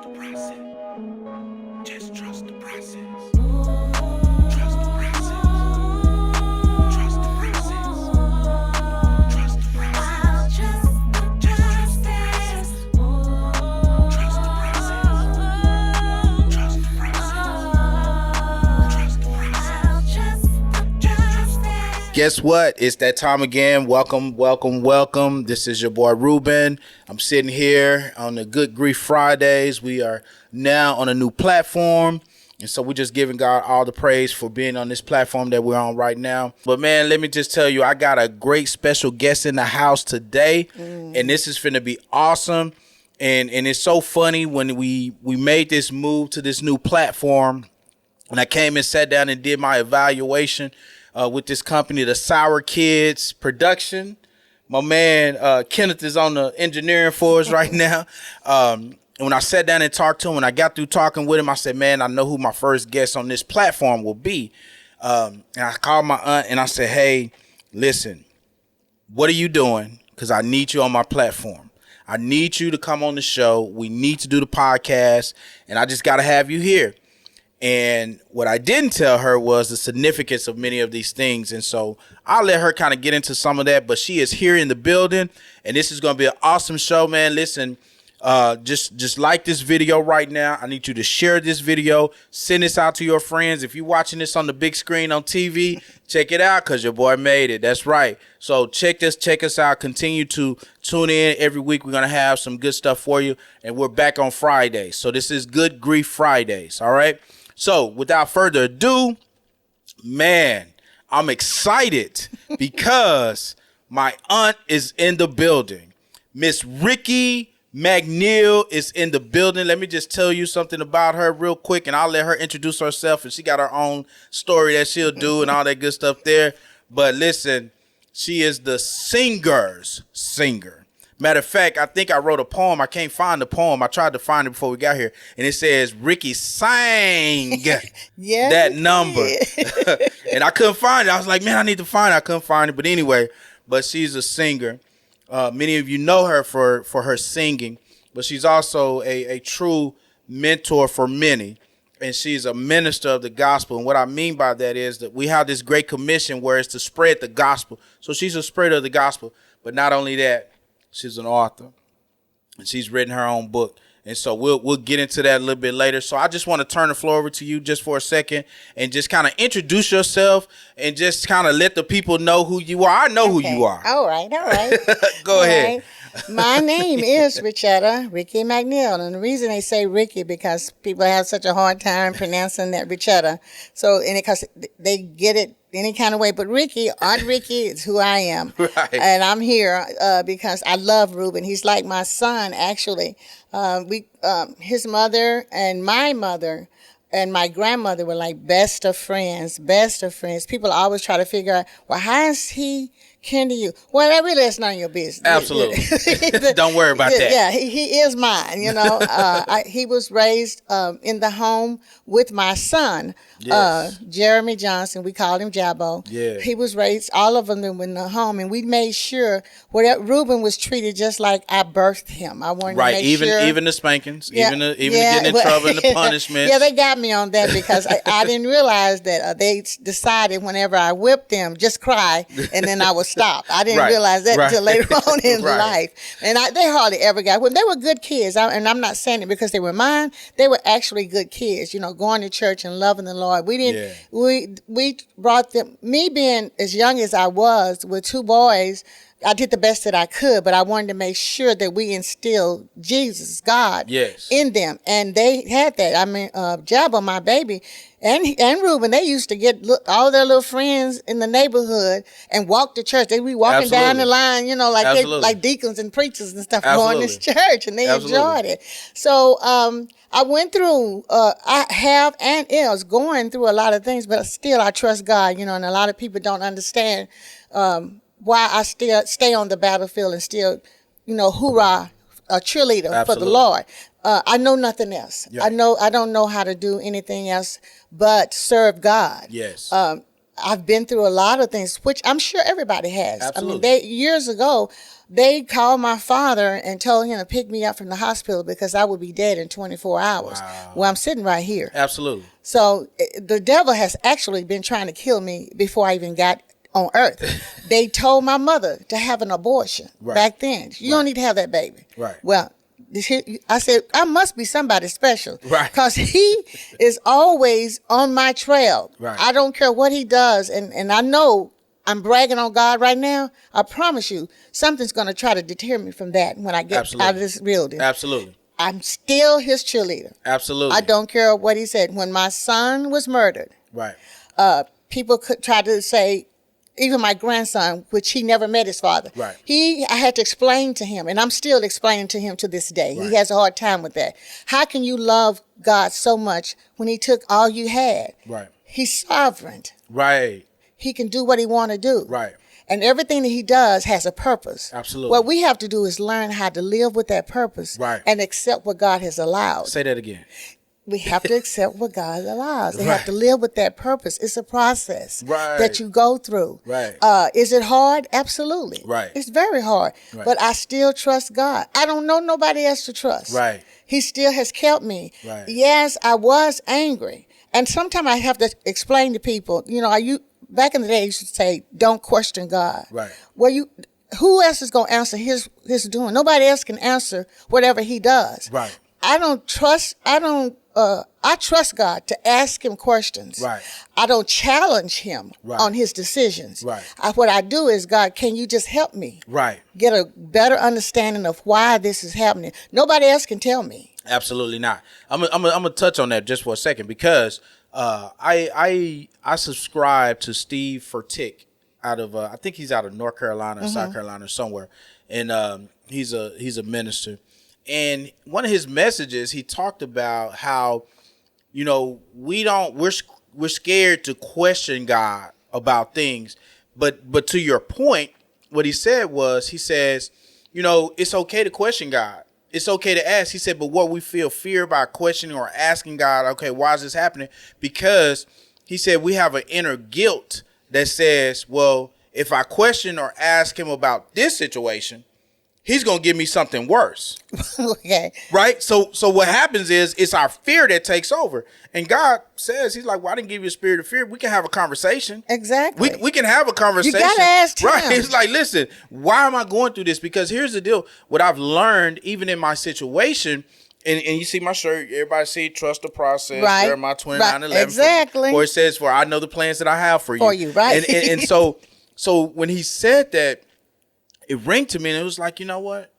the process. Just trust the process. Trust the process. Trust the process. Trust the process. Just trust the process. Trust the process. Trust the process. Trust the process. Just trust the process. Guess what? It's that time again. Welcome. This is your boy Reuben. I'm sitting here on the Good Grief Fridays. We are now on a new platform. And so we're just giving God all the praise for being on this platform that we're on right now. But man, let me just tell you, I got a great special guest in the house today. And this is finna be awesome. And it's so funny when we made this move to this new platform. And I came and sat down and did my evaluation with this company, the Sour Kids Production. My man Kenneth is on the engineering for us right now. And when I sat down and talked to him, when I got through talking with him, I said, man, I know who my first guest on this platform will be. And I called my aunt and I said, hey, listen, what are you doing? Because I need you on my platform. I need you to come on the show. We need to do the podcast. And I just got to have you here. And what I didn't tell her was the significance of many of these things. And so I'll let her kind of get into some of that. But she is here in the building. And this is going to be an awesome show, man. Listen, just like this video right now. I need you to share this video. Send this out to your friends. If you're watching this on the big screen on TV, check it out because your boy made it. That's right. So check us out. Continue to tune in every week. We're going to have some good stuff for you. And we're back on Fridays. So this is Good Grief Fridays. All right. So without further ado, man, I'm excited because my aunt is in the building. Miss Richetta McNeil is in the building. Let me just tell you something about her real quick, and I'll let her introduce herself. And she got her own story that she'll do and all that good stuff there. But listen, she is the singer's singer. Matter of fact, I think I wrote a poem. I can't find the poem. I tried to find it before we got here. And it says, Ricky sang that number. And I couldn't find it. I was like, man, I need to find it. I couldn't find it. But anyway, she's a singer. Many of you know her for her singing. But she's also a true mentor for many. And she's a minister of the gospel. And what I mean by that is that we have this great commission where it's to spread the gospel. So she's a spreader of the gospel. But not only that, she's an author, and she's written her own book. And so we'll get into that a little bit later. So I just want to turn the floor over to you just for a second and just kind of introduce yourself and just kind of let the people know who you are. I know who you are. All right. Go ahead. Right. My name is Richetta McNeil. And the reason they say Ricky because people have such a hard time pronouncing that Richetta. So, and because they get it any kind of way, but Aunt Ricky is who I am. Right. And I'm here because I love Reuben. He's like my son, actually. His mother and my mother and my grandmother were like best of friends. People always try to figure out, well, how is he kin to you? Well, that really is none of your business. Absolutely. Don't worry about that. Yeah, he is mine, you know. He was raised in the home with my son, Yes. Jeremy Johnson. We called him Jabbo. Yeah. He was raised, all of them in the home, and we made sure Reuben was treated just like I birthed him. I wanted to make sure. Even the spankings, even getting in trouble and the punishments. Yeah, they got me on that because I didn't realize that they decided whenever I whipped them, just cry, and then I would stop. I didn't realize that until later on in life. And they hardly ever got, well, they were good kids. And I'm not saying it because they were mine. They were actually good kids, you know, going to church and loving the Lord. We didn't, we brought them, me being as young as I was with two boys, I did the best that I could, but I wanted to make sure that we instilled Jesus, God, in them. And they had that. I mean, Jabba, my baby, and Reuben, they used to get all their little friends in the neighborhood and walk to church. They'd be walking down the line, you know, like deacons and preachers and stuff going to church, and they enjoyed it. So I went through, I have and is going through a lot of things, but still I trust God, you know, and a lot of people don't understand why I still stay on the battlefield and still, you know, hoorah, a cheerleader for the Lord. I know nothing else. I don't know how to do anything else but serve God. Yes. I've been through a lot of things, which I'm sure everybody has. Absolutely. I mean, years ago, they called my father and told him to pick me up from the hospital because I would be dead in 24 hours. Wow. Well, I'm sitting right here. Absolutely. So the devil has actually been trying to kill me before I even got on earth. They told my mother to have an abortion back then. You don't need to have that baby. Right. Well, I said, I must be somebody special. Right. Because he is always on my trail. Right. I don't care what he does. And I know I'm bragging on God right now. I promise you, something's going to try to deter me from that when I get out of this building. Absolutely. I'm still his cheerleader. Absolutely. I don't care what he said. When my son was murdered, Right. People could try to say, even my grandson, which he never met his father. Right. I had to explain to him, and I'm still explaining to him to this day. Right. He has a hard time with that. How can you love God so much when he took all you had? Right. He's sovereign. Right. He can do what he want to do. Right. And everything that he does has a purpose. Absolutely. What we have to do is learn how to live with that purpose. Right. And accept what God has allowed. Say that again. We have to accept what God allows. They have to live with that purpose. It's a process that you go through. Right. Is it hard? Absolutely. Right. It's very hard. Right. But I still trust God. I don't know nobody else to trust. Right. He still has kept me. Right. Yes, I was angry. And sometimes I have to explain to people, back in the day, I used to say, don't question God. Right. Well, who else is going to answer his doing? Nobody else can answer whatever he does. Right. I trust God to ask him questions. Right. I don't challenge him on his decisions. Right. What I do is, God, can you just help me Right. get a better understanding of why this is happening? Nobody else can tell me. Absolutely not. I'm gonna touch on that just for a second because I subscribe to Steve Furtick out of I think he's out of North Carolina, South Carolina, somewhere, and he's a minister. And one of his messages, he talked about how, we're scared to question God about things. But to your point, what he said was, he says, it's okay to question God. It's okay to ask. He said, but what we feel fear about questioning or asking God, okay, why is this happening? Because he said we have an inner guilt that says, well, if I question or ask him about this situation, he's going to give me something worse. Okay. Right? So what happens is it's our fear that takes over. And God says, he's like, well, I didn't give you a spirit of fear. We can have a conversation. Exactly. We can have a conversation. You got to ask him. Right? It's like, listen, why am I going through this? Because here's the deal. What I've learned, even in my situation, and you see my shirt, everybody see trust the process. Right. Jeremiah 29:11. Exactly. Or it says, for I know the plans that I have for you. For you, right. And so when he said that, it rang to me and it was like, you know what?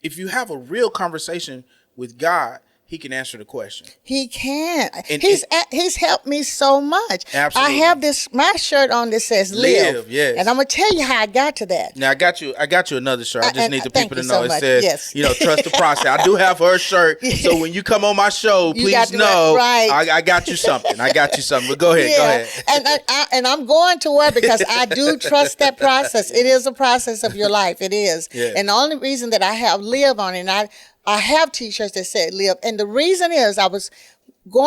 If you have a real conversation with God, he can answer the question. He can. And He's helped me so much. Absolutely. I have my shirt on that says live. Yes. And I'm going to tell you how I got to that. Now I got you another shirt. I just need the thank people to you know so it much. says, Yes. trust the process. I do have her shirt. So when you come on my show, You got please the know right. I got you something. But go ahead. Go ahead. And I'm going to work because I do trust that process. It is a process of your life. It is. Yeah. And the only reason that I have live on it, and I have t-shirts that say live. And the reason is I was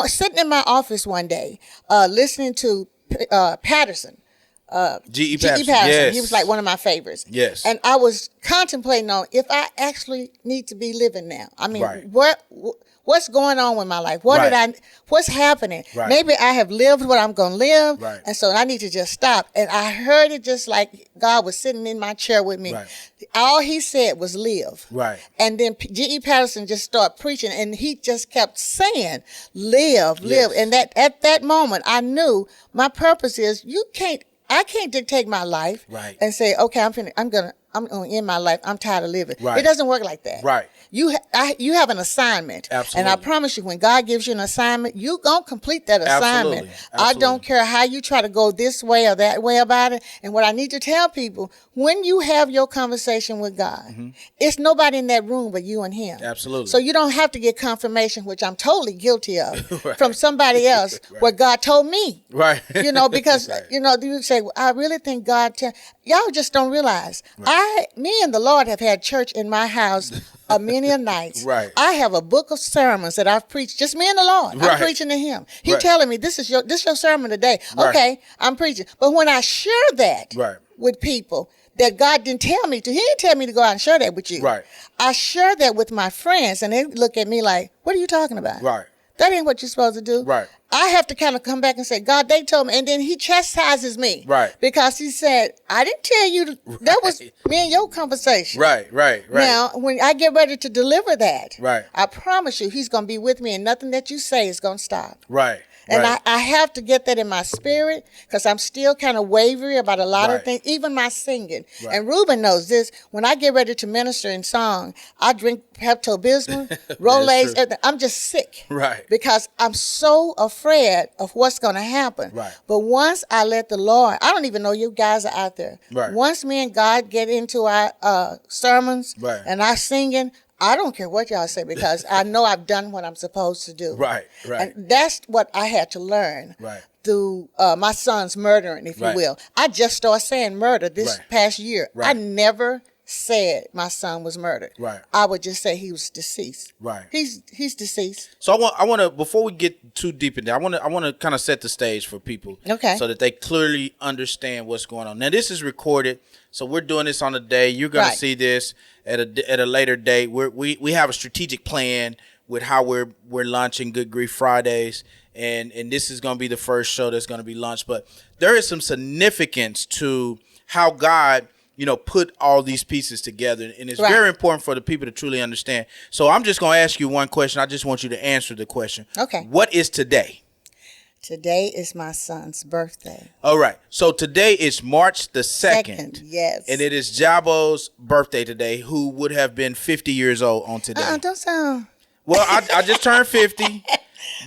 sitting in my office one day, listening to Patterson. G.E. Patterson. Yes. He was like one of my favorites. Yes. And I was contemplating on if I actually need to be living now. I mean, Right. what's going on with my life? What's happening? Right. Maybe I have lived what I'm going to live. Right. And so I need to just stop. And I heard it just like God was sitting in my chair with me. Right. All he said was live. Right. And then G.E. Patterson just started preaching and he just kept saying, live. Yes. And at that moment, I knew my purpose is I can't dictate my life Right. and say, okay, I'm gonna end my life. I'm tired of living. Right. It doesn't work like that. Right. You have an assignment. Absolutely. And I promise you, when God gives you an assignment, you gonna complete that assignment. Absolutely. I don't care how you try to go this way or that way about it. And what I need to tell people, when you have your conversation with God, it's nobody in that room but you and him. Absolutely. So you don't have to get confirmation, which I'm totally guilty of, Right. from somebody else, what God told me. Right. Because, Right. you say, well, I really think God, y'all just don't realize. Me and the Lord have had church in my house many a nights. Right. I have a book of sermons that I've preached, just me and the Lord. Right. I'm preaching to him. He Right. telling me, this is your sermon today. Right. Okay, I'm preaching. But when I share that Right. with people that God didn't tell me to, he didn't tell me to go out and share that with you. Right. I share that with my friends, and they look at me like, what are you talking about? Right. That ain't what you're supposed to do. Right. I have to kind of come back and say, God, they told me. And then he chastises me. Right. Because he said, I didn't tell you. That was me and your conversation. Right. Now, when I get ready to deliver that, Right. I promise you he's going to be with me, and nothing that you say is going to stop. Right. And right. I have to get that in my spirit because I'm still kind of wavery about a lot Right. of things, even my singing. Right. And Reuben knows this. When I get ready to minister in song, I drink Pepto-Bismol, Rolaids, everything. I'm just sick. Right. Because I'm so afraid of what's going to happen. Right. But once I let the Lord, I don't even know you guys are out there. Right. Once me and God get into our sermons Right. and our singing, I don't care what y'all say because I know I've done what I'm supposed to do. Right. Right. And that's what I had to learn Right. through my son's murdering, if Right. you will. I just started saying murder this Right. past year. Right. I never said my son was murdered. Right. I would just say he was deceased. Right. He's deceased. So I want to before we get too deep in there, I want to kind of set the stage for people, Okay. so that they clearly understand what's going on. Now this is recorded, so we're doing this on a day. You're going Right. to see this at a later date. We have a strategic plan with how we're launching Good Grief Fridays, and this is going to be the first show that's going to be launched. But there is some significance to how God, put all these pieces together. And it's Right. very important for the people to truly understand. So I'm just going to ask you one question. I just want you to answer the question. Okay. What is today? Today is my son's birthday. All right. So today is March the 2nd. Second, yes. And it is Jabo's birthday today, who would have been 50 years old on today. Don't sound. Well, I just turned 50.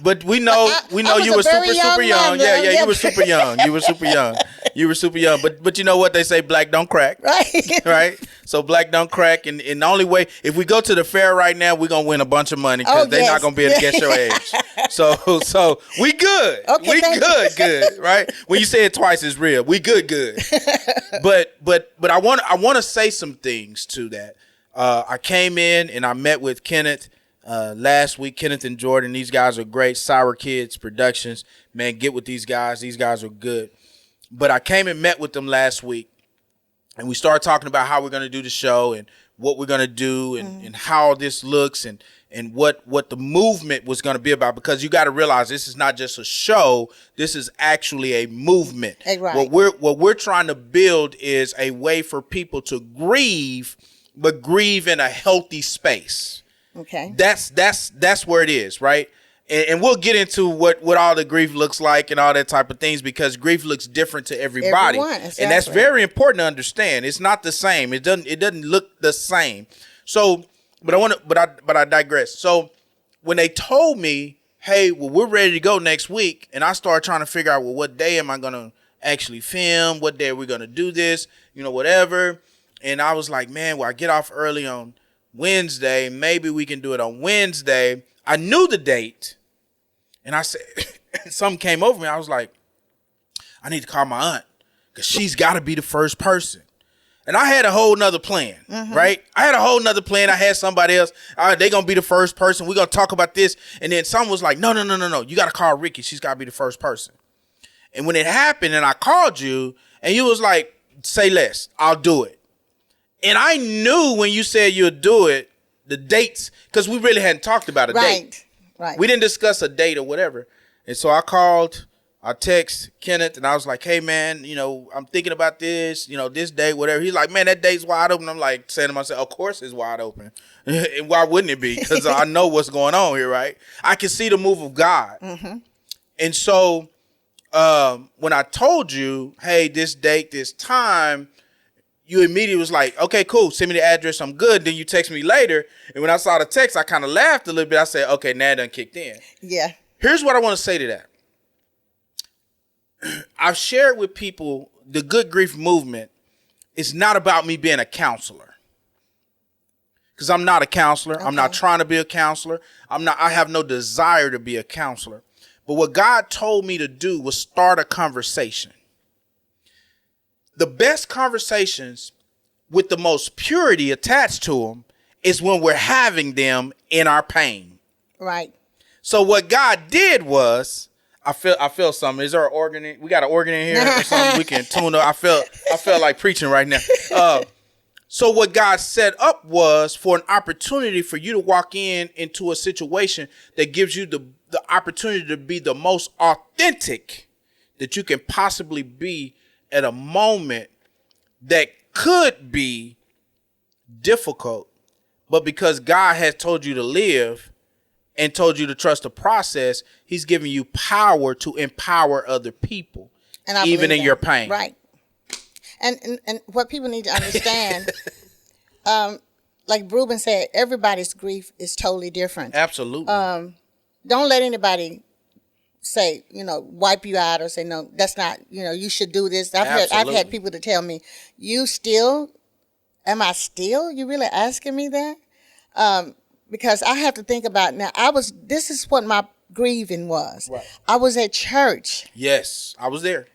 But we know I you was were a very super young young. mother. Yeah, Yeah. you were super young. You were super young. You were super young. But you know what they say, black don't crack. Right. Right? So black don't crack, and the only way, if we go to the fair right now, we're gonna win a bunch of money because they're not gonna be able to guess your age. So we good. Okay, We thank good, right? When you say it twice, it's real. We good. But I want to say some things to that. I came in and I met with Kenneth last week. Kenneth and Jordan, these guys are great. Sour Kids Productions, man, get with these guys. These guys are good. But I came and met with them last week, and we started talking about how we're going to do the show and what we're going to do and how this looks and what the movement was going to be about, because you got to realize this is not just a show. This is actually a movement. Right. What we're trying to build is a way for people to grieve, but grieve in a healthy space. Okay. That's where it is, right? And we'll get into what all the grief looks like and all that type of things, because grief looks different to everybody. Everyone, exactly. And that's very important to understand. It's not the same. It doesn't look the same. So, but I digress. So when they told me, hey, well, we're ready to go next week, and I started trying to figure out, well, what day am I gonna actually film? What day are we gonna do this? Whatever. And I was like, man, well, I get off early on Wednesday. Maybe we can do it on Wednesday. I knew the date, and I said, something came over me. I was like, I need to call my aunt, because she's got to be the first person. And I had a whole nother plan, right? I had a whole nother plan. I had somebody else. All right, they're going to be the first person. We're going to talk about this. And then someone was like, no. You got to call Ricky. She's got to be the first person. And when it happened and I called you and you was like, say less, I'll do it. And I knew when you said you'll do it, the dates, because we really hadn't talked about a date. Right. We didn't discuss a date or whatever. And so I called, I text Kenneth, and I was like, hey, man, I'm thinking about this, this date, whatever. He's like, man, that date's wide open. I'm like saying to myself, of course it's wide open. And why wouldn't it be? Because I know what's going on here, right? I can see the move of God. Mm-hmm. And so when I told you, hey, this date, this time, you immediately was like, okay, cool, send me the address, I'm good. Then you text me later, and when I saw the text, I kind of laughed a little bit. I said, okay, now it done kicked in. Yeah. Here's what I want to say to that. I've shared with people the Good Grief movement is not about me being a counselor. Because I'm not a counselor. Okay. I'm not trying to be a counselor. I have no desire to be a counselor. But what God told me to do was start a conversation. The best conversations with the most purity attached to them is when we're having them in our pain. Right. So what God did was, I feel something. Is there an organ? We got an organ in here or something we can tune up. I felt like preaching right now. So what God set up was for an opportunity for you to walk into a situation that gives you the opportunity to be the most authentic that you can possibly be at a moment that could be difficult, but because God has told you to live and told you to trust the process, he's giving you power to empower other people, and even in your pain. Right. And what people need to understand, like Reuben said, everybody's grief is totally different. Absolutely. Don't let anybody say, wipe you out or say, no, that's not, you should do this. I've had people to tell me, am I still? You really asking me that? Because I have to think about now. This is what my grieving was. Right. I was at church. Yes, I was there.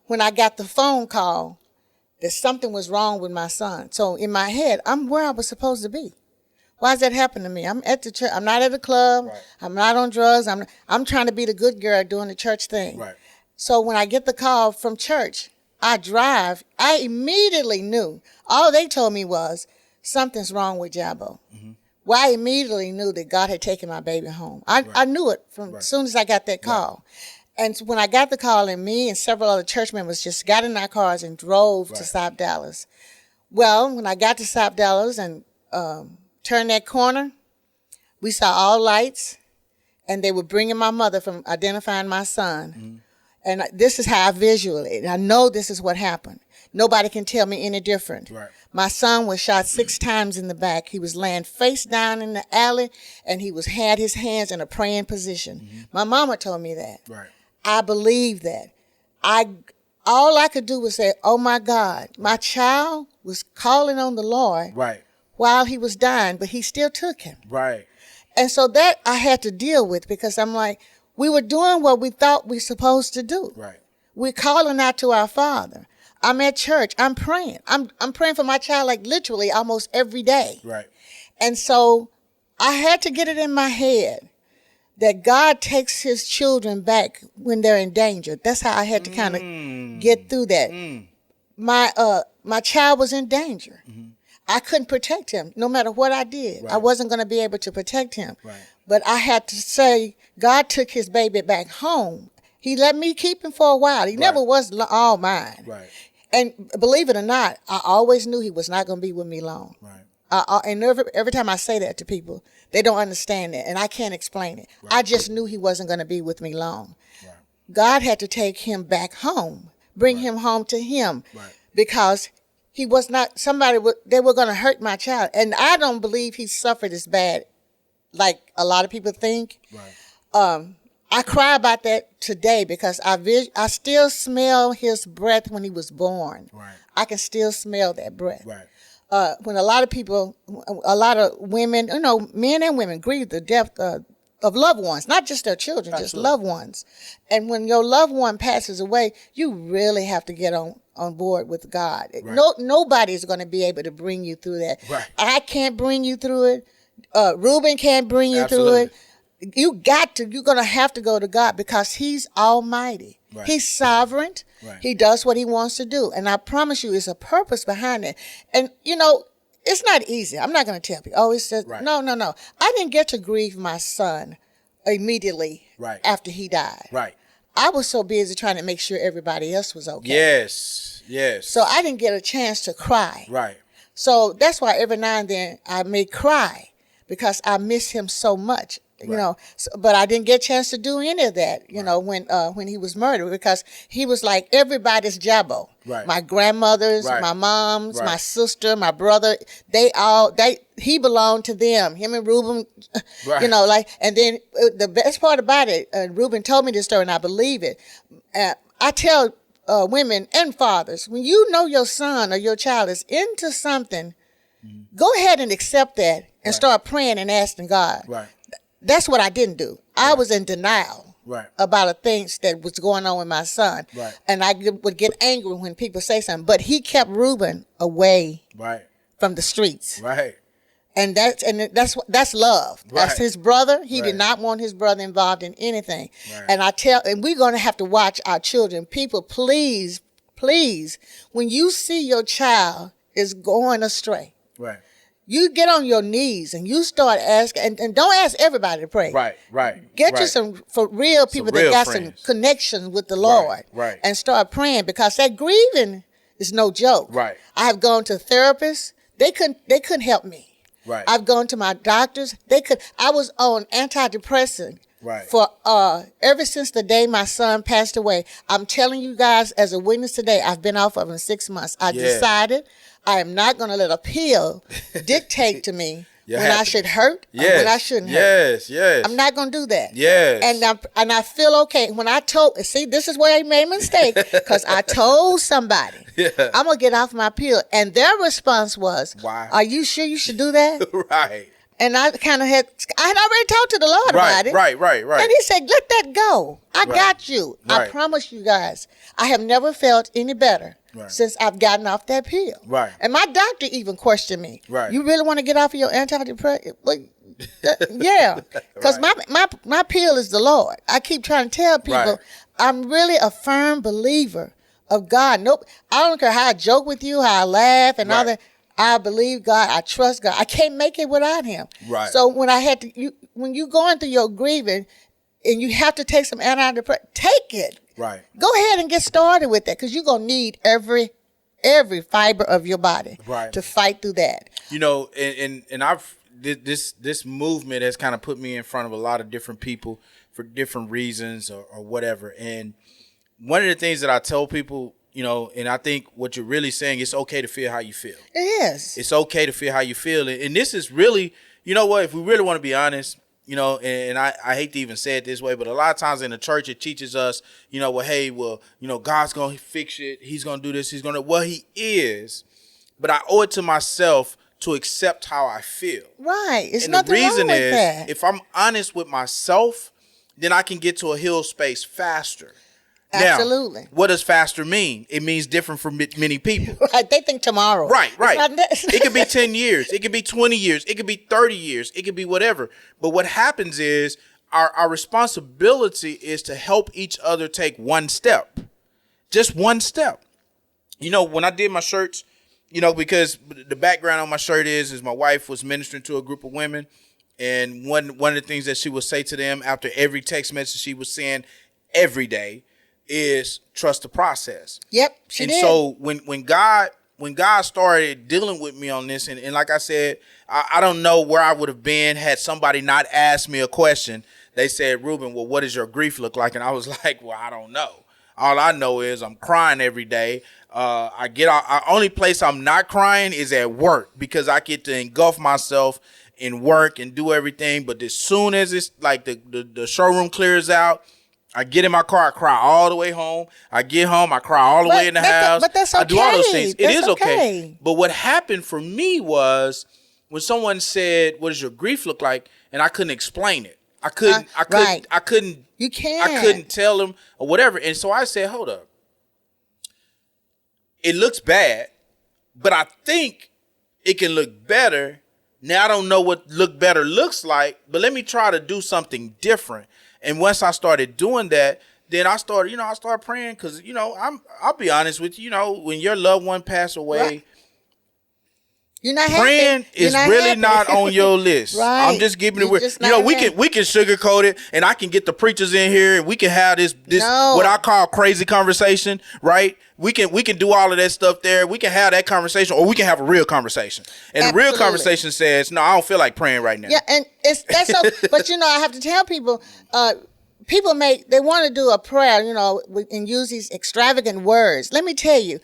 When I got the phone call that something was wrong with my son. So in my head, I'm where I was supposed to be. Why does that happen to me? I'm at the church. I'm not at a club. Right. I'm not on drugs. I'm trying to be the good girl doing the church thing. Right. So when I get the call from church, I drive. I immediately knew. All they told me was something's wrong with Jabo. Mm-hmm. Well, I immediately knew that God had taken my baby home. I knew it from as soon as I got that call. Right. And when I got the call, and me and several other church members just got in our cars and drove to South Dallas. Well, when I got to South Dallas and turned that corner, we saw all lights, and they were bringing my mother from identifying my son. Mm-hmm. And this is how I visually, I know this is what happened. Nobody can tell me any different. Right. My son was shot 6 times in the back. He was laying face down in the alley, and he had his hands in a praying position. Mm-hmm. My mama told me that. Right. I believe that. All I could do was say, oh my God, my child was calling on the Lord while he was dying, but he still took him. Right. And so that I had to deal with, because I'm like, we were doing what we thought we were supposed to do. Right. We're calling out to our Father. I'm at church. I'm praying. I'm praying for my child like literally almost every day. Right. And so I had to get it in my head that God takes his children back when they're in danger. That's how I had to kind of get through that. My child was in danger. Mm-hmm. I couldn't protect him no matter what I did. Right. I wasn't going to be able to protect him. Right. But I had to say, God took his baby back home. He let me keep him for a while. He never was all mine. Right. And believe it or not, I always knew he was not going to be with me long. Right. And every time I say that to people, they don't understand it, and I can't explain it. Right. I just knew he wasn't going to be with me long. Right. God had to take him back home, bring him home to him, because he was not they were going to hurt my child. And I don't believe he suffered as bad like a lot of people think. Right. I cry about that today because I still smell his breath when he was born. Right. I can still smell that breath. Right. When a lot of women, men and women grieve the death of loved ones, not just their children, just loved ones. And when your loved one passes away, you really have to get on board with God. Right. Nobody's going to be able to bring you through that. Right. I can't bring you through it. Reuben can't bring you through it. You're going to have to go to God because he's almighty. Right. He's sovereign. Right. He does what he wants to do. And I promise you, there's a purpose behind it. And, it's not easy. I'm not going to tell people, it says, no. I didn't get to grieve my son immediately after he died. Right. I was so busy trying to make sure everybody else was okay. Yes. So I didn't get a chance to cry. Right. So that's why every now and then I may cry because I miss him so much. Right. But I didn't get a chance to do any of that, when he was murdered, because he was like everybody's Jabo. Right. My grandmothers, my moms, my sister, my brother, he belonged to them, him and Reuben, and then the best part about it, Reuben told me this story and I believe it. I tell women and fathers, when you know your son or your child is into something, go ahead and accept that and start praying and asking God. Right. That's what I didn't do. I was in denial about the things that was going on with my son. Right. And I would get angry when people say something. But he kept Reuben away from the streets. Right. And that's love. Right. That's his brother. He Right. did not want his brother involved in anything. Right. And we're going to have to watch our children. People, please, when you see your child is going astray, Right. you get on your knees and you start asking, and don't ask everybody to pray. Right. Get you some for real people real that got friends. some connections with the Lord. Right. And start praying, because that grieving is no joke. Right. I have gone to therapists. They couldn't help me. Right. I've gone to my doctors. I was on antidepressant Right. for ever since the day my son passed away. I'm telling you guys as a witness today, I've been off of him 6 months. I decided I am not going to let a pill dictate to me when I should hurt or when I shouldn't hurt. Yes. I'm not going to do that. Yes. And I feel okay. When this is where I made a mistake, because I told somebody, I'm going to get off my pill. And their response was, why? Are you sure you should do that? Right. And I had already talked to the Lord about it. Right. And he said, let that go. I got you. I Right. promise you guys, I have never felt any better since I've gotten off that pill. Right. And my doctor even questioned me. Right. You really want to get off of your antidepressant? Yeah. Because my pill is the Lord. I keep trying to tell people Right. I'm really a firm believer of God. Nope. I don't care how I joke with you, how I laugh and all Right. that. I believe God. I trust God. I can't make it without him. Right. So when when you going through your grieving and you have to take some antidepressant, take it. Right. Go ahead and get started with that, because you're going to need every fiber of your body Right. to fight through that. You know, and I've this movement has kind of put me in front of a lot of different people for different reasons or whatever. And one of the things that I tell people, you know, and I think what you're really saying, it's okay to feel how you feel. It is. It's okay to feel how you feel. And this is really, you know what, if we really want to be honest, you know, and I hate to even say it this way, but a lot of times in the church, it teaches us, you know, well, hey, well, you know, God's going to fix it. He's going to do this. He's going to, well, he is. But I owe it to myself to accept how I feel. Right. It's And nothing the reason wrong with is, that. if I'm honest with myself, then I can get to a healed space faster. Absolutely. Now, what does faster mean? It means different for many people. Right. They think tomorrow. Right. It's not- It could be 10 years. It could be 20 years. It could be 30 years. It could be whatever. But what happens is our responsibility is to help each other take one step. Just one step. You know, when I did my shirts, you know, because the background on my shirt is my wife was ministering to a group of women. And one of the things that she would say to them after every text message she was saying every day is trust the process. Yep, she and did. So when God started dealing with me on this, and like I said, I don't know where I would have been had somebody not asked me a question. They said, Reuben, well, what does your grief look like? And I was like, well, I don't know. All I know is I'm crying every day. Only place I'm not crying is at work, because I get to engulf myself in work and do everything. But as soon as it's like the showroom clears out, I get in my car, I cry all the way home. I get home, I cry all the way in the house. But that's okay. I do all those things. It is That's okay. But what happened for me was when someone said, what does your grief look like? And I couldn't explain it. I couldn't You can't. I couldn't tell them or whatever. And so I said, hold up. It looks bad, but I think it can look better. Now I don't know what look better looks like, but let me try to do something different. And once I started doing that, then I started praying, because, you know, I'll be honest with you, you know, when your loved one passed away, Right. You're not praying happy. You're is not really happy. not on your list. Right. I'm just giving it. You're just You know, not we happy. can sugarcoat it, and I can get the preachers in here, and we can have this No. what I call crazy conversation, right? We can do all of that stuff there. We can have that conversation, or we can have a real conversation. And the real Absolutely. conversation says, no, I don't feel like praying right now. Yeah, and that's so. But you know, I have to tell people. People they want to do a prayer, you know, and use these extravagant words. Let me tell you,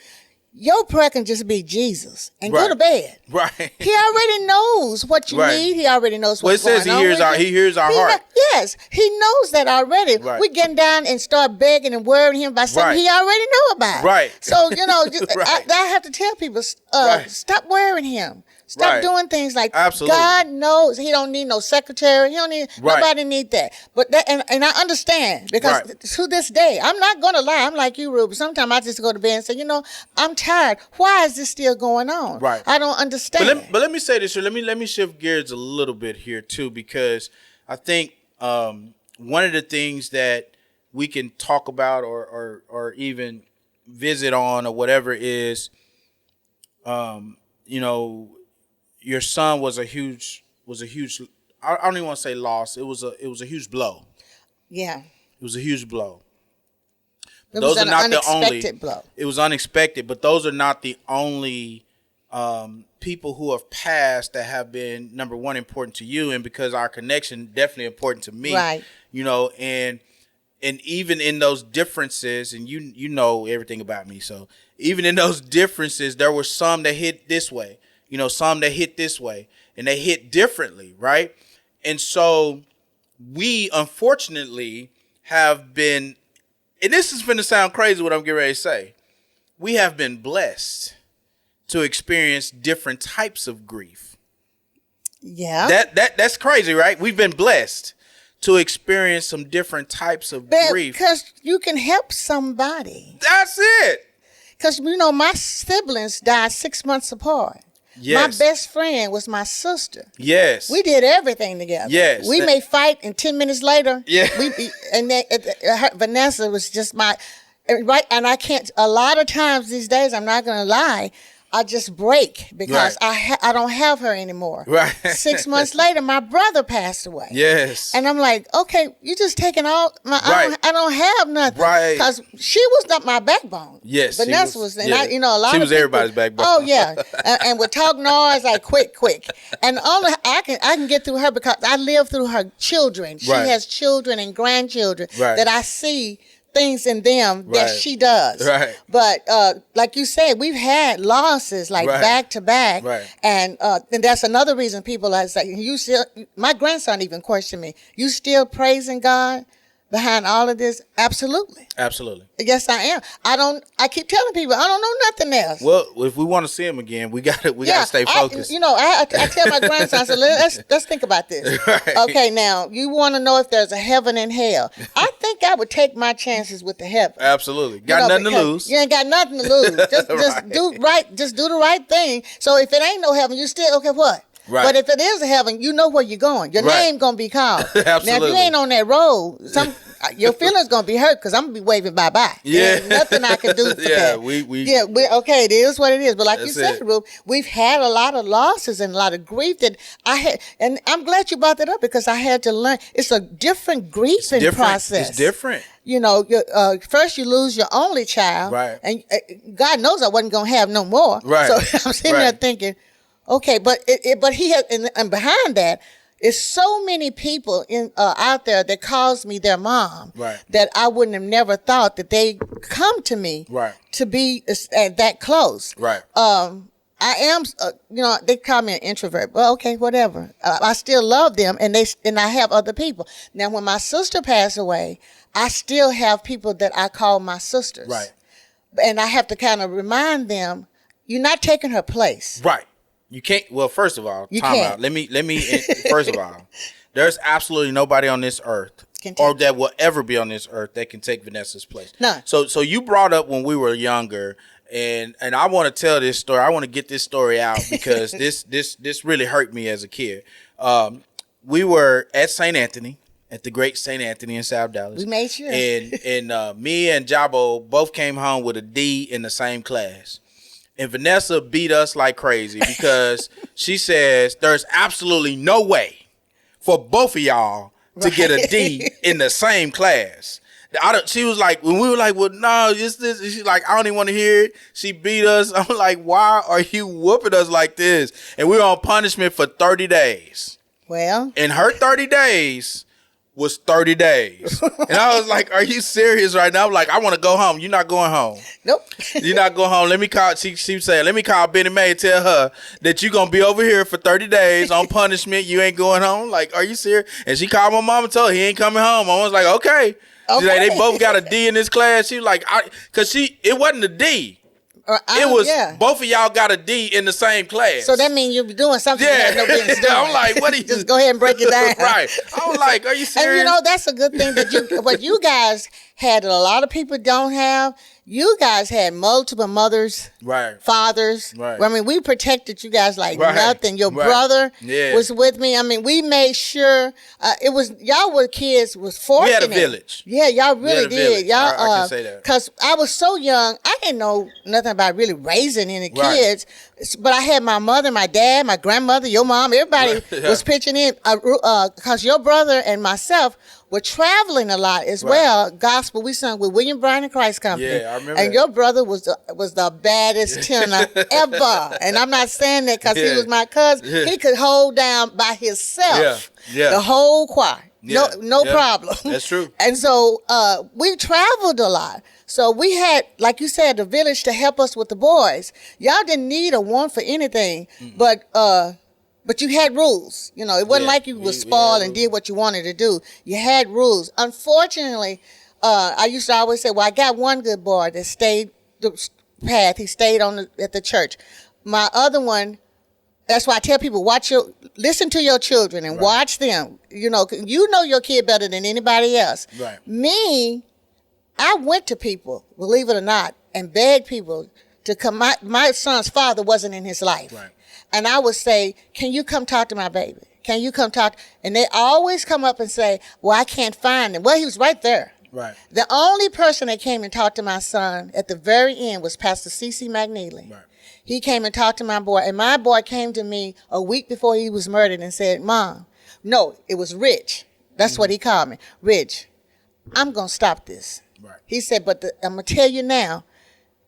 your prayer can just be Jesus and go Right. to bed. Right. He already knows what you Right. need. He already knows Well, what's it says going on with you. he hears our heart. Yes, he knows that already. Right. We getting down and start begging and worrying him about something Right. he already know about. Right. So, you know, just, Right. I have to tell people, Right. stop worrying him. Stop doing things like Absolutely. God knows he don't need no secretary. He don't need nobody need that. But that and I understand because to this day, I'm not gonna lie. I'm like you, Reuben. Sometimes I just go to bed and say, you know, I'm tired. Why is this still going on? Right. I don't understand. But let me say this here. Let me shift gears a little bit here too, because I think one of the things that we can talk about or even visit on or whatever is, you know, your son was a huge. I don't even want to say loss. It was a huge blow. Yeah. It was a huge blow. It Those was are an not the unexpected only blow. It was unexpected, but those are not the only people who have passed that have been, number one, important to you, and because our connection definitely important to me. Right. You know, and even in those differences, and you know everything about me, so even in those differences, there were some that hit this way, you know, some that hit this way, and they hit differently, right? And so we unfortunately have been, and this is going to sound crazy what I'm getting ready to say, we have been blessed to experience different types of grief. Yeah. That's crazy, right? We've been blessed to experience some different types of grief. Because you can help somebody. That's it. Because, you know, my siblings died 6 months apart. Yes. My best friend was my sister. Yes. We did everything together. Yes. We may fight, and 10 minutes later, Yeah. Vanessa was just my, right, and I can't, a lot of times these days, I'm not going to lie, I just break because I don't have her anymore. Right. 6 months later, my brother passed away. Yes. And I'm like, okay, you just taking all my. I don't have nothing. Right. Because she was not my backbone. Yes. Vanessa was, and yeah. I, you know, a lot. She of was people, everybody's backbone. Oh yeah, and would talk noise like quick, and only I can get through her because I live through her children. She has children and grandchildren that I see things in them that she does. Right. But like you said, we've had losses like back to back. Right. And that's another reason people are like, you still, my grandson even questioned me, you still praising God behind all of this? Absolutely. Absolutely. Yes, I am. I keep telling people I don't know nothing else. Well, if we want to see him again, we got to stay focused. I tell my grandson, I said, let's think about this. Right. Okay, now you want to know if there's a heaven and hell. I think I would take my chances with the heaven. Absolutely. Got nothing to lose. You ain't got nothing to lose. Just do right. Just do the right thing. So if it ain't no heaven, you still okay. What? Right. But if it is a heaven, you know where you're going. Your name gonna be called. Absolutely. Now, if you ain't on that road, your feelings gonna be hurt because I'm gonna be waving bye-bye. Yeah. There's nothing I can do for that. We Okay, it is what it is. But like you That's said, it. Ruben, we've had a lot of losses and a lot of grief that I had, and I'm glad you brought that up because I had to learn. It's a different grieving process. It's different. You know, first you lose your only child, Right. And God knows I wasn't gonna have no more. Right. So I'm sitting there thinking, okay, but he had, and behind that is so many people out there that calls me their mom, Right. that I wouldn't have never thought that they come to me, Right. to be that close. Right. I am, they call me an introvert. Well, okay, whatever. I still love them, and I have other people. Now, when my sister passed away, I still have people that I call my sisters. Right. And I have to kind of remind them, you're not taking her place. Right. You can't. Well, first of all, You time can't. out. Let me. First of all, there's absolutely nobody on this earth, Can take or that will ever be on this earth, that can take Vanessa's place. None. So you brought up when we were younger, and I want to tell this story. I want to get this story out because this really hurt me as a kid. We were at St. Anthony, at the great St. Anthony in South Dallas. We made sure. And me and Jabo both came home with a D in the same class. And Vanessa beat us like crazy because she says there's absolutely no way for both of y'all to get a D in the same class. She was like, when we were like, well, no, it's this. She's like, I don't even want to hear it. She beat us. I'm like, why are you whooping us like this? And we were on punishment for 30 days. Well. And her 30 days was 30 days. And I was like, are you serious right now? I'm like, I want to go home. You're not going home. Nope. You're not going home. Let me call, she said, let me call Benny Mae and tell her that you're going to be over here for 30 days on punishment. You ain't going home. Like, are you serious? And she called my mom and told her he ain't coming home. I was like, okay. She's like, they both got a D in this class. She was like, because it wasn't a D. It was both of y'all got a D in the same class. So that means you're doing something you had no business doing. I'm like, what are you? Just go ahead and break it down. Right. I was like, are you serious? And that's a good thing that what you guys had that a lot of people don't have. You guys had multiple mothers, fathers. Right. I mean, we protected you guys like nothing. Your brother was with me. I mean, we made sure y'all were kids was fortunate. We had a village. Yeah, y'all really did. Y'all, I can say that. Because I was so young, I didn't know nothing about really raising any kids. But I had my mother, my dad, my grandmother, your mom, everybody was pitching in. Because your brother and myself were traveling a lot as well. Gospel, we sung with William Bryan and Christ Company. Yeah, I remember. And your brother was the baddest tenor ever. And I'm not saying that because he was my cousin. He could hold down by himself the whole choir. No problem. That's true. And so we traveled a lot. So we had, like you said, the village to help us with the boys. Y'all didn't need a one for anything, but you had rules. It wasn't like you were spoiled and did what you wanted to do. You had rules. Unfortunately, I used to always say, well, I got one good boy that stayed the path. He stayed at the church. My other one, that's why I tell people, listen to your children and watch them. You know your kid better than anybody else. Right. Me, I went to people, believe it or not, and begged people to come. My son's father wasn't in his life. Right. And I would say, can you come talk to my baby? Can you come talk? And they always come up and say, well, I can't find him. Well, he was right there. Right. The only person that came and talked to my son at the very end was Pastor Richetta McNeil. Right. He came and talked to my boy, and my boy came to me a week before he was murdered and said, Mom, no, it was Rich. That's what he called me. Rich, I'm going to stop this. Right. He said, but I'm going to tell you now,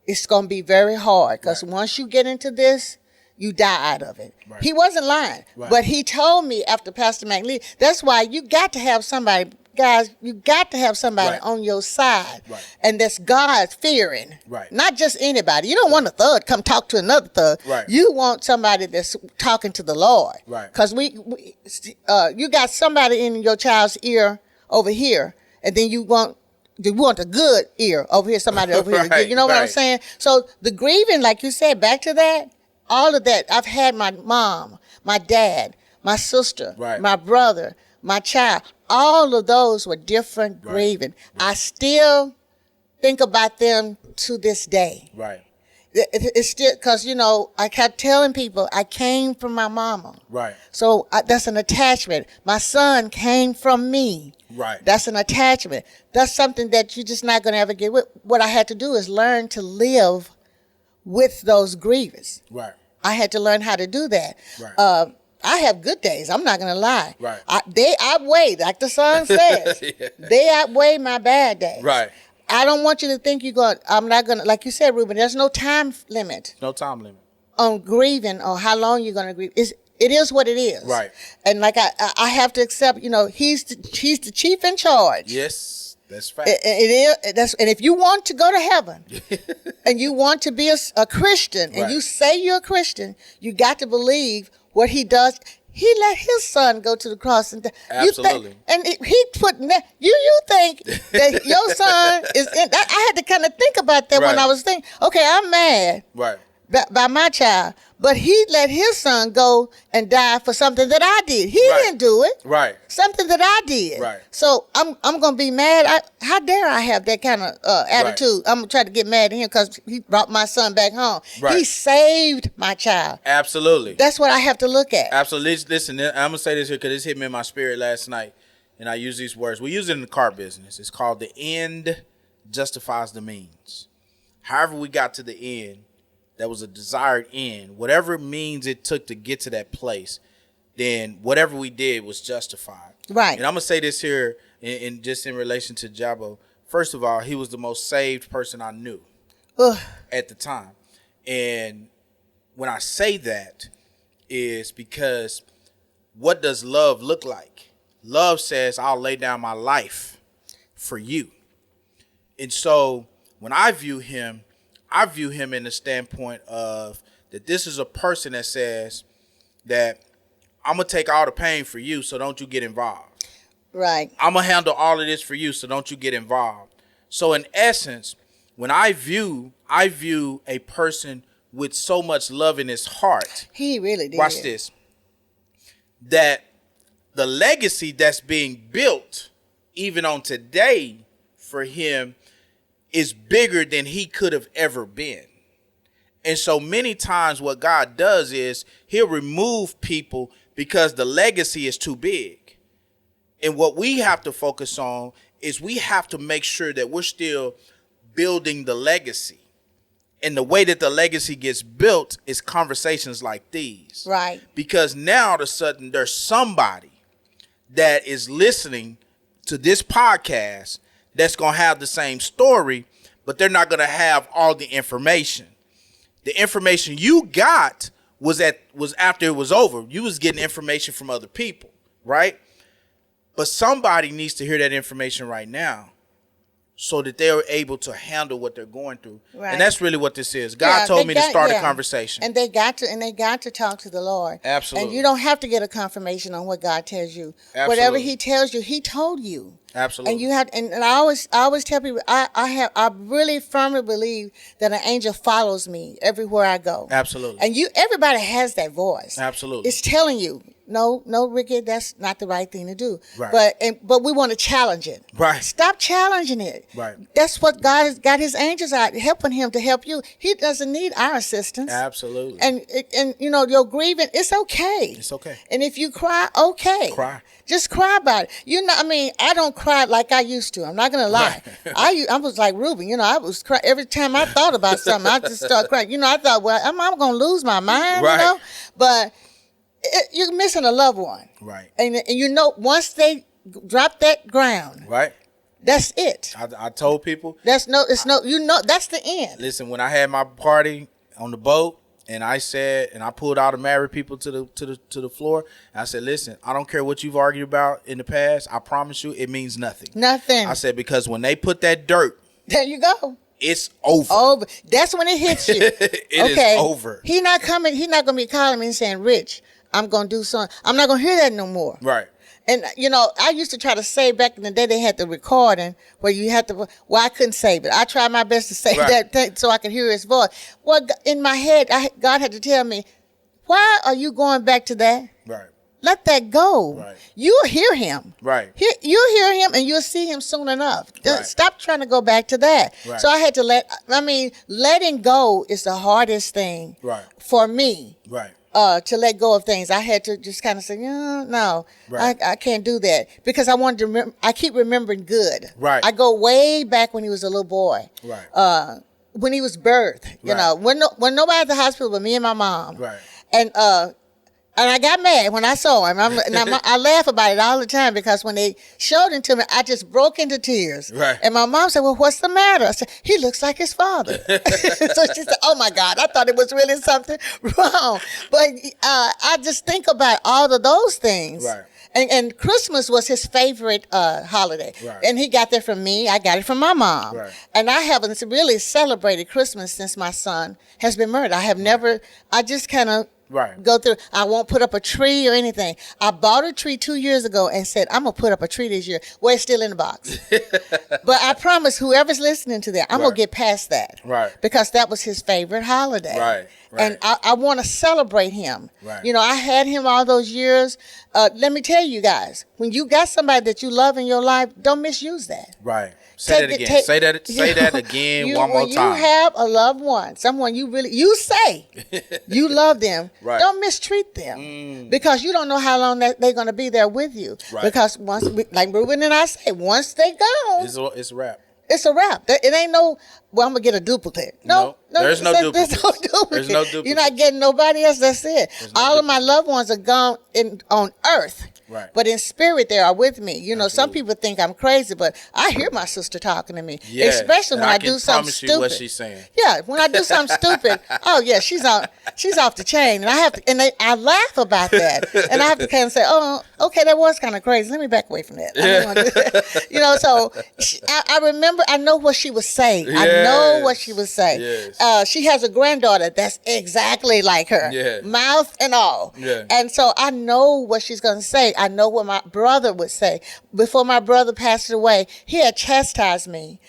it's going to be very hard because once you get into this, you die out of it. Right. He wasn't lying, but he told me after Pastor McNeil, that's why you got to have somebody, guys, you got to have somebody on your side. Right. And that's God fearing. Right. Not just anybody. You don't want a thug come talk to another thug. Right. You want somebody that's talking to the Lord. Right. Because you got somebody in your child's ear over here, and then you want a good ear over here, somebody over here. You know what I'm saying? So the grieving, like you said, back to that, all of that, I've had my mom, my dad, my sister, my brother, my child. All of those were different grieving. I still think about them to this day. Right. It's still, because, I kept telling people I came from my mama. Right. So that's an attachment. My son came from me. Right. That's an attachment. That's something that you're just not going to ever get with. What I had to do is learn to live with those grievances. Right. I had to learn how to do that. Right. I have good days. I'm not going to lie. Right. They outweigh, like the song says, they outweigh my bad days. Right. I don't want you to think I'm not going to, like you said, Reuben, there's no time limit. No time limit. On grieving or how long you're going to grieve. It is what it is. Right. And like I have to accept, he's the chief in charge. Yes. That's fact. It is. And if you want to go to heaven and you want to be a Christian and you say you're a Christian, you got to believe what he does. He let his son go to the cross. And Absolutely. He put, you think that your son is in, I had to kind of think about that when I was thinking, okay, I'm mad. Right. By my child, but he let his son go and die for something that I did. He didn't do it. Right. Something that I did. Right. So I'm gonna be mad. How dare I have that kind of attitude? I'm gonna try to get mad at him because he brought my son back home. Right. He saved my child. Absolutely. That's what I have to look at. Absolutely. Listen, I'm gonna say this here because this hit me in my spirit last night, and I use these words. We use it in the car business. It's called the end justifies the means. However we got to the end, that was a desired end. Whatever means it took to get to that place, then whatever we did was justified. Right. And I'm gonna say this here, in just in relation to Jabo. First of all, he was the most saved person I knew at the time. And when I say that, is because what does love look like? Love says, I'll lay down my life for you. And so when I view him in the standpoint of that this is a person that says that I'm going to take all the pain for you, so don't you get involved. Right. I'm going to handle all of this for you, so don't you get involved. So in essence, when I view a person with so much love in his heart. He really did. Watch this. That the legacy that's being built even on today for him is bigger than he could have ever been. And so many times what God does is he'll remove people because the legacy is too big. And what we have to focus on is we have to make sure that we're still building the legacy. And the way that the legacy gets built is conversations like these. Right. Because now all of a sudden there's somebody that is listening to this podcast that's going to have the same story, but they're not going to have all the information. The information you got was after it was over. You was getting information from other people, right? But somebody needs to hear that information right now so that they're able to handle what they're going through. Right. And that's really what this is. God told me to start a conversation. And they got to talk to the Lord. Absolutely. And you don't have to get a confirmation on what God tells you. Absolutely. Whatever he tells you, he told you. Absolutely. And you have, and I always tell people, I really firmly believe that an angel follows me everywhere I go. Absolutely. And everybody has that voice. Absolutely. It's telling you, no, Ricky, that's not the right thing to do. Right. But we want to challenge it. Right. Stop challenging it. Right. That's what God has got his angels out helping him to help you. He doesn't need our assistance. Absolutely. And you know, your grieving, it's okay. It's okay. And if you cry, okay. Cry. Just cry about it. You know, I mean, I don't cry like I used to. I'm not gonna lie. Right. I was like Reuben. You know, I was cry every time I thought about something. I just start crying. You know, I thought, well, I'm gonna lose my mind. Right. You know, but you're missing a loved one. Right. And you know, once they drop that ground, right, that's it. I told people that's the end. Listen, when I had my party on the boat, and I said, and I pulled all the married people to the floor, and I said, listen, I don't care what you've argued about in the past. I promise you, it means nothing. Nothing. I said, because when they put that dirt, there you go. It's over. Over. That's when it hits you. It is over. He's not coming. He's not gonna be calling me and saying, Rich, I'm gonna do something. I'm not gonna hear that no more. Right. And, you know, I used to try to say back in the day, they had the recording where you had to, well, I couldn't save it. I tried my best to save that thing so I could hear his voice. Well, in my head, God had to tell me, why are you going back to that? Right. Let that go. Right. You'll hear him. Right. You'll hear him and you'll see him soon enough. Right. Stop trying to go back to that. Right. So I had to letting go is the hardest thing for me. Right. To let go of things. I had to just kind of say, no, I can't do that because I wanted to I keep remembering good. Right. I go way back when he was a little boy. Right. When he was birthed, you know, when nobody at the hospital but me and my mom. Right. And I got mad when I saw him. I laugh about it all the time because when they showed him to me, I just broke into tears. Right. And my mom said, well, what's the matter? I said, he looks like his father. So she said, oh, my God, I thought it was really something wrong. But I just think about all of those things. Right. And Christmas was his favorite holiday. Right. And he got that from me. I got it from my mom. Right. And I haven't really celebrated Christmas since my son has been murdered. I have never, I just kind of go through. I won't put up a tree or anything. I bought a tree 2 years ago and said, I'm going to put up a tree this year. Well, it's still in the box. But I promise whoever's listening to that, I'm going to get past that. Right. Because that was his favorite holiday. Right. And I want to celebrate him. Right. You know, I had him all those years. Let me tell you guys, when you got somebody that you love in your life, don't misuse that. Right. Say that again. Say that again one more time. When you have a loved one, someone you say you love them, don't mistreat them because you don't know how long that they're going to be there with you. Right. Because like Ruben and I say, once they go, it's a wrap. It's a wrap. It ain't no, well, I'm going to get a duplicate. No, there's no duplicate. There's no duplicate. You're not getting nobody else. That's it. All of my loved ones are gone on earth. Right. But in spirit, they are with me. You know, some people think I'm crazy, but I hear my sister talking to me. Yeah. Especially when I do something stupid. What she's saying. Yeah, when I do something stupid, oh yeah, she's off the chain, and I laugh about that, and I have to kind of say, oh, okay, that was kind of crazy. Let me back away from that. You know, so I remember, I know what she was saying. Yes. I know what she was saying. Yes. She has a granddaughter that's exactly like her, mouth and all, and so I know what she's going to say. I know what my brother would say. Before my brother passed away, he had chastised me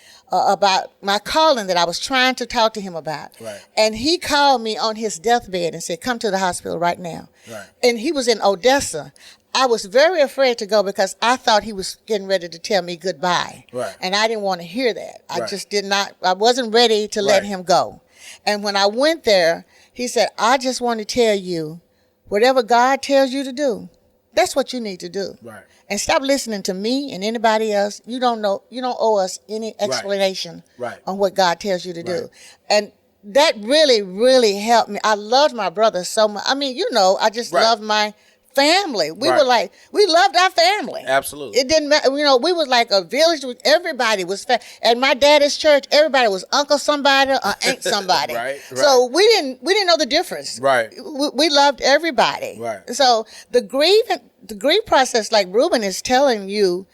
about my calling that I was trying to talk to him about. Right. And he called me on his deathbed and said, come to the hospital right now. Right. And he was in Odessa. I was very afraid to go because I thought he was getting ready to tell me goodbye. Right. And I didn't want to hear that. I Right. just did not, I wasn't ready to let Right. him go. And when I went there, he said, I just want to tell you, whatever God tells you to do, that's what you need to do. Right. And stop listening to me and anybody else. You don't owe us any explanation Right. on what God tells you to do. Right. And that really, really helped me. I loved my brother so much. I mean, I just Right. loved my family. We Right. were like, we loved our family. Absolutely. It didn't matter. We was like a village. Everybody was at my daddy's church. Everybody was uncle somebody or aunt somebody. Right. So we didn't know the difference. Right. We loved everybody. Right. So the grief process, like Reuben is telling you,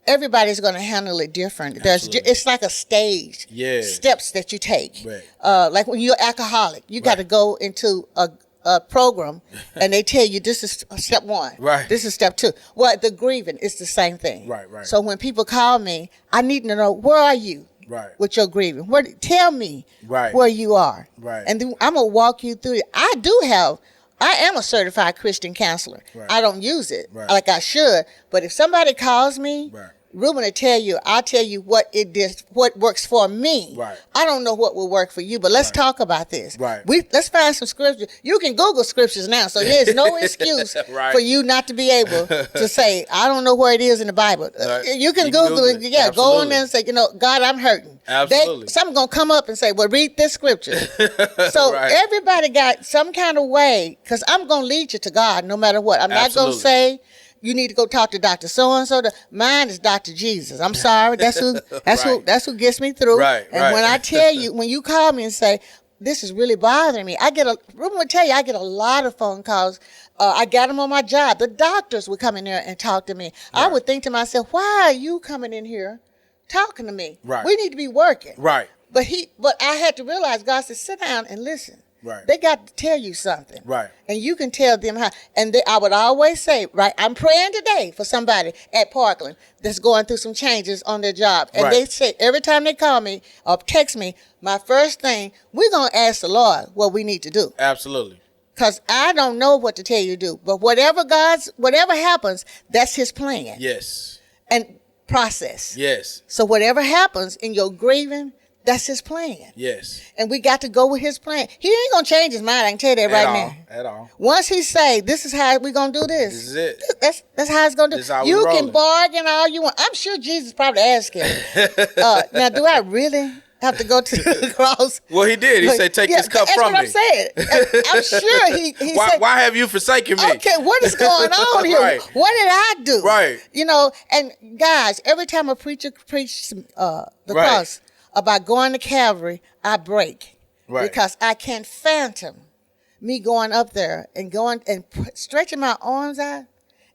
everybody's going to handle it different. It's like a stage. Yeah. Steps that you take. Right. Like when you're alcoholic, you got to go into a program and they tell you this is step 1. Right. This is step 2. Well, the grieving is the same thing. Right. So when people call me, I need to know, where are you? Right. With your grieving. Tell me Right. where you are. Right. And then I'm going to walk you through it. I am a certified Christian counselor. Right. I don't use it Right. like I should. But if somebody calls me, Right. Reuben will I'll tell you what works for me. Right. I don't know what will work for you, but let's talk about this. Right. Let's find some scripture. You can Google scriptures now, so there's no excuse Right. for you not to be able to say, I don't know where it is in the Bible. Right. You can Google it. Yeah, go in there and say, God, I'm hurting. Absolutely. Something's going to come up and say, well, read this scripture. So Right. everybody got some kind of way, because I'm going to lead you to God no matter what. I'm not going to Absolutely. say, you need to go talk to Dr. So-and-so. Mine is Dr. Jesus. I'm sorry. That's who who gets me through. Right, and right. when I tell you, when you call me and say, this is really bothering me, Ruben will tell you, I get a lot of phone calls. I got them on my job. The doctors would come in there and talk to me. I Right. would think to myself, why are you coming in here talking to me? Right. We need to be working. Right. But I had to realize, God said, sit down and listen. Right. They got to tell you something. Right. And you can tell them how. And I would always say, right, I'm praying today for somebody at Parkland that's going through some changes on their job. And Right. they say, every time they call me or text me, my first thing, we're going to ask the Lord what we need to do. Absolutely. Because I don't know what to tell you to do. But whatever happens, that's his plan. Yes. And process. Yes. So whatever happens in your grieving, that's his plan. Yes. And we got to go with his plan. He ain't going to change his mind. I can tell you that right now. At all. Once he say, this is how we going to do this. This is it. That's how it's going to This do. how we You can rolling. bargain all you want. I'm sure Jesus probably asked him. Now, do I really have to go to the cross? Well, he did. He said, take this cup from me. That's what I'm saying. I'm sure he said, why have you forsaken me? okay, what is going on here? Right. What did I do? Right. And guys, every time a preacher preaches the Right. cross about going to Calvary, I break. Right. Because I can't phantom me going up there and stretching my arms out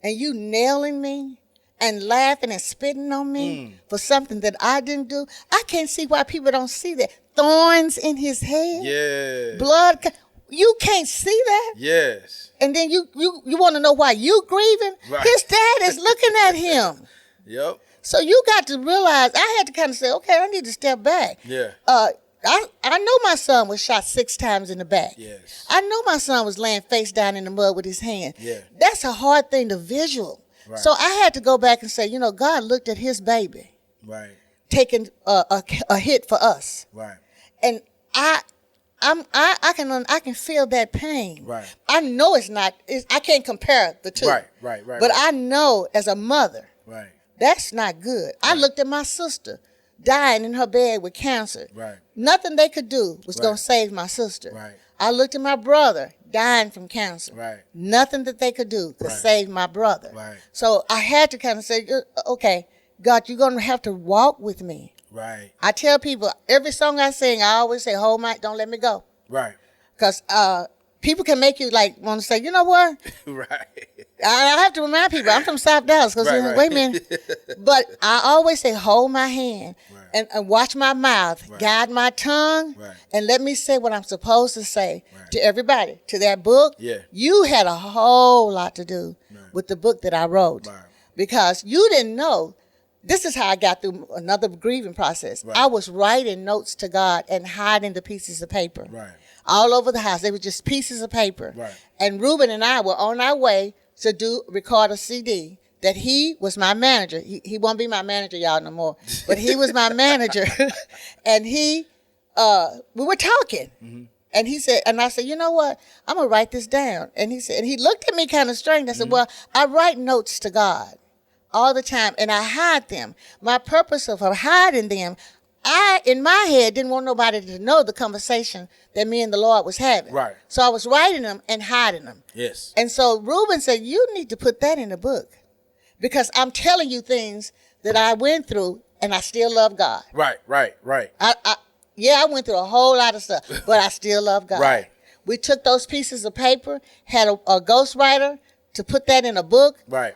and you nailing me and laughing and spitting on me for something that I didn't do. I can't see why people don't see that. Thorns in his head. Yeah. Blood. You can't see that. Yes. And then you want to know why you grieving? Right. His dad is looking at him. Yep. So you got to realize, I had to kind of say, okay, I need to step back. Yeah. I know my son was shot 6 times in the back. Yes. I know my son was laying face down in the mud with his hand. Yeah. That's a hard thing to visual. Right. So I had to go back and say, God looked at his baby Right. taking a hit for us. Right. And I can feel that pain. Right. I know I can't compare the two. Right. But I know as a mother, Right. that's not good. I looked at my sister dying in her bed with cancer. Right. Nothing they could do was Right. going to save my sister. Right. I looked at my brother dying from cancer. Right. Nothing that they could do could Right. save my brother. Right. So I had to kind of say, okay, God, you're going to have to walk with me. Right. I tell people, every song I sing, I always say, don't let me go. Right. Because people can make you want to say, you know what? Right. I have to remind people, I'm from South Dallas. Because Right. wait a minute. But I always say, hold my hand Right. and watch my mouth, Right. guide my tongue, Right. and let me say what I'm supposed to say Right. to everybody. To that book, Yeah. you had a whole lot to do Right. with the book that I wrote. Right. Because you didn't know this is how I got through another grieving process. Right. I was writing notes to God and hiding the pieces of paper. Right. All over the house. They were just pieces of paper. Right. And Reuben and I were on our way to record a CD that he was my manager. He won't be my manager, y'all, no more. But he was my manager. And we were talking. Mm-hmm. And he said, and I said, you know what? I'm going to write this down. And he said, and he looked at me kind of strange. I said, well, I write notes to God all the time, and I hide them. My purpose of hiding them, I, in my head, didn't want nobody to know the conversation that me and the Lord was having. Right. So I was writing them and hiding them. Yes. And so Reuben said, you need to put that in the book, because I'm telling you things that I went through, and I still love God. Right. I went through a whole lot of stuff, but I still love God. Right. We took those pieces of paper, had a ghostwriter to put that in a book. Right.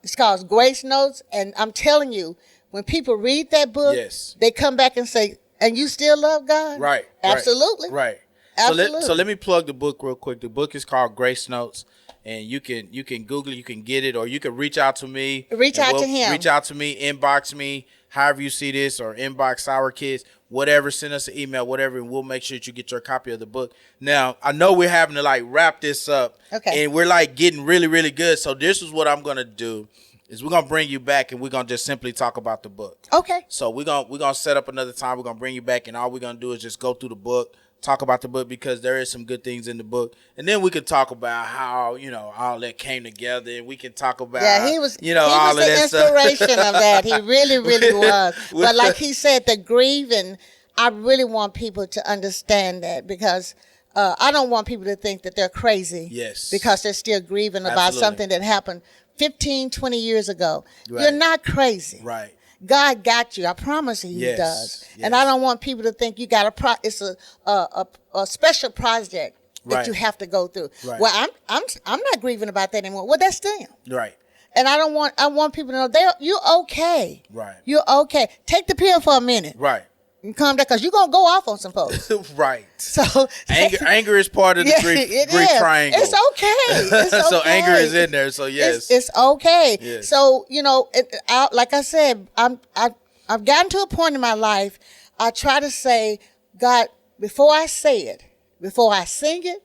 It's called Grace Notes. And I'm telling you, when people read that book, yes, they come back and say, and you still love God? Right. Absolutely. Right. Absolutely. So let me plug the book real quick. The book is called Grace Notes. And you can Google it, you can get it, or you can reach out to me. Reach out to him. Reach out to me, inbox me, however you see this, or inbox Sour Kids, whatever. Send us an email, whatever, and we'll make sure that you get your copy of the book. Now, I know we're having to like wrap this up, okay, and we're like getting really, really good. So this is what I'm gonna do: is we're gonna bring you back, and we're gonna just simply talk about the book. Okay. So we're gonna set up another time. We're gonna bring you back, and all we're gonna do is just go through the book. Talk about the book, because there is some good things in the book, and then we can talk about how all that came together, and we can talk about he was all of the that inspiration of that. He really, really was. But like he said, the grieving, I really want people to understand that, because I don't want people to think that they're crazy. Yes. Because they're still grieving about something that happened 15, 20 years ago. Right. You're not crazy. Right. God got you. I promise you, He does. Yes. And I don't want people to think you got it's a special project that you have to go through. Right. Well, I'm not grieving about that anymore. Well, that's them. Right. And I want people to know you're okay. Right. You're okay. Take the pill for a minute. Right. And calm down, because you're gonna go off on some folks. Right. So anger is part of the grief triangle. It's okay. It's okay. So anger is in there. So yes, it's okay. Yes. So like I said, I've gotten to a point in my life. I try to say, God, before I say it, before I sing it,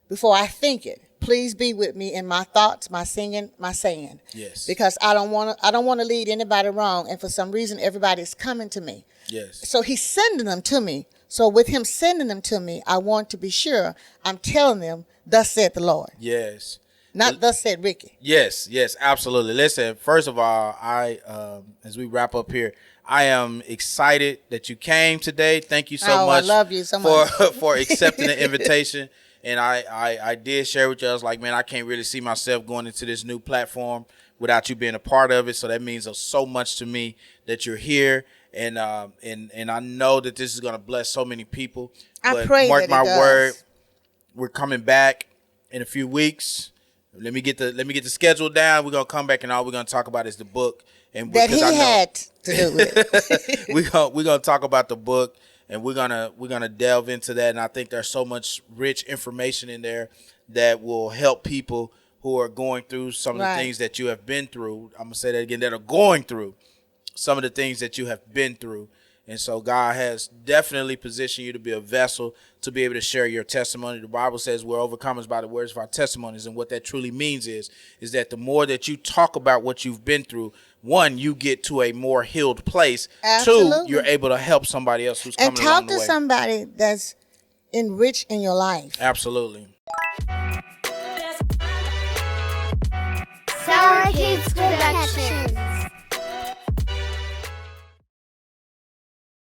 before I think it, please be with me in my thoughts, my singing, my saying. Yes. Because I don't want to lead anybody wrong, and for some reason everybody's coming to me. Yes. So He's sending them to me. So with Him sending them to me, I want to be sure I'm telling them, thus said the Lord. Yes. Not thus said Ricky. Yes, absolutely. Listen, first of all, as we wrap up here, I am excited that you came today. Thank you so much. I love you so much for accepting the invitation. And I did share with you, I was like, man, I can't really see myself going into this new platform without you being a part of it. So that means so much to me that you're here. And I know that this is going to bless so many people. I pray mark that my it does. word, we're coming back in a few weeks. Let me get the schedule down. We're gonna come back, and all we're gonna talk about is the book, and that he had to do with it. we're gonna talk about the book, and we're gonna delve into that. And I think there's so much rich information in there that will help people who are going through some of the things that you have been through. I'm gonna say that again, that are going through some of the things that you have been through. And so God has definitely positioned you to be a vessel to be able to share your testimony. The Bible says we're overcomers by the words of our testimonies. And what that truly means is that the more that you talk about what you've been through, one, you get to a more healed place. Absolutely. Two, you're able to help somebody else who's coming along the way. And talk to somebody that's enriched in your life. Absolutely. Sour Kids Production.